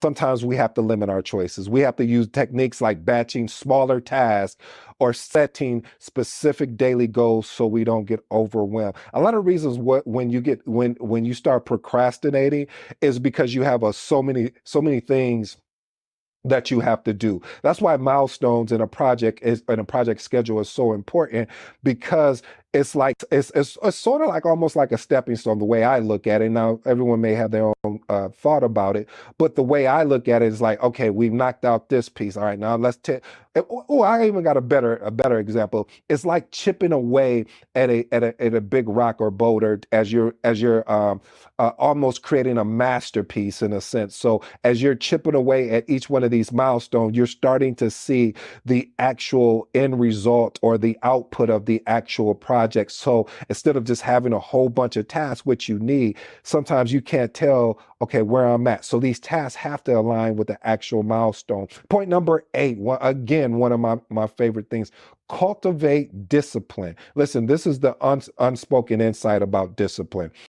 sometimes we have to limit our choices. We have to use techniques like batching smaller tasks or setting specific daily goals so we don't get overwhelmed. A lot of reasons when you start procrastinating is because you have so many things that you have to do. That's why milestones in a project schedule is so important, because it's sort of like almost like a stepping stone, the way I look at it. Now everyone may have their own thought about it, but the way I look at it is like, okay, we've knocked out this piece. All right, now let's take. Oh, I even got a better example. It's like chipping away at a big rock or boulder as you're almost creating a masterpiece in a sense. So as you're chipping away at each one of these milestones, you're starting to see the actual end result or the output of the actual project. So instead of just having a whole bunch of tasks, which you need, sometimes you can't tell, okay, where I'm at. So these tasks have to align with the actual milestone. Point number 8, again, one of my favorite things: cultivate discipline. Listen, this is the unspoken insight about discipline.